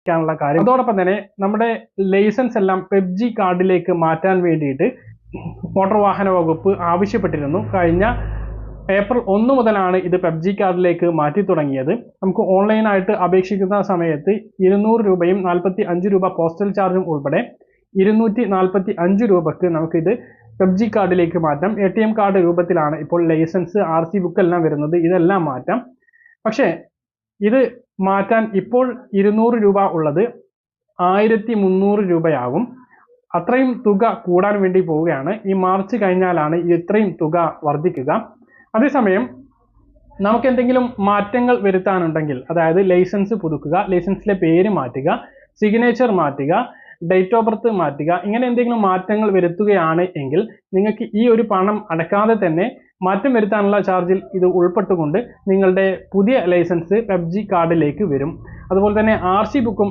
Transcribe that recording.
അറിയിക്കാനുള്ള കാര്യം. അതോടൊപ്പം തന്നെ നമ്മുടെ ലൈസൻസ് എല്ലാം പെപ്ജി കാർഡിലേക്ക് മാറ്റാൻ വേണ്ടിയിട്ട് മോട്ടോർ വാഹന വകുപ്പ് ആവശ്യപ്പെട്ടിരുന്നു. കഴിഞ്ഞ ഏപ്രിൽ 1 മുതലാണ് ഇത് പെപ്ജി കാർഡിലേക്ക് മാറ്റി തുടങ്ങിയത്. നമുക്ക് ഓൺലൈനായിട്ട് അപേക്ഷിക്കുന്ന സമയത്ത് 200 രൂപയും 45 രൂപ പോസ്റ്റൽ ചാർജും ഉൾപ്പെടെ 245 രൂപക്ക് നമുക്കിത് പെപ്ജി കാർഡിലേക്ക് മാറ്റാം. ATM കാർഡ് രൂപത്തിലാണ് ഇപ്പോൾ ലൈസൻസ്, RC ബുക്ക് എല്ലാം വരുന്നത്. ഇതെല്ലാം മാറ്റാം. പക്ഷേ ഇത് മാറ്റാൻ ഇപ്പോൾ 200 രൂപ ഉള്ളത് 1300 രൂപയാകും. അത്രയും തുക കൂടാൻ വേണ്ടി പോവുകയാണ്. ഈ മാർച്ച് കഴിഞ്ഞാലാണ് ഇത്രയും തുക വർദ്ധിക്കുക. അതേസമയം നമുക്ക് എന്തെങ്കിലും മാറ്റങ്ങൾ വരുത്താനുണ്ടെങ്കിൽ, അതായത് ലൈസൻസ് പുതുക്കുക, ലൈസൻസിലെ പേര് മാറ്റുക, സിഗ്നേച്ചർ മാറ്റുക, ഡേറ്റ് ഓഫ് ബർത്ത് മാറ്റുക, ഇങ്ങനെ എന്തെങ്കിലും മാറ്റങ്ങൾ വരുത്തുകയാണ് എങ്കിൽ നിങ്ങൾക്ക് ഈ ഒരു പണം അടക്കാതെ തന്നെ മാറ്റം വരുത്താനുള്ള ചാർജിൽ ഇത് ഉൾപ്പെട്ടുകൊണ്ട് നിങ്ങളുടെ പുതിയ ലൈസൻസ് പെപ്ജി കാർഡിലേക്ക് വരും. അതുപോലെ തന്നെ RC ബുക്കും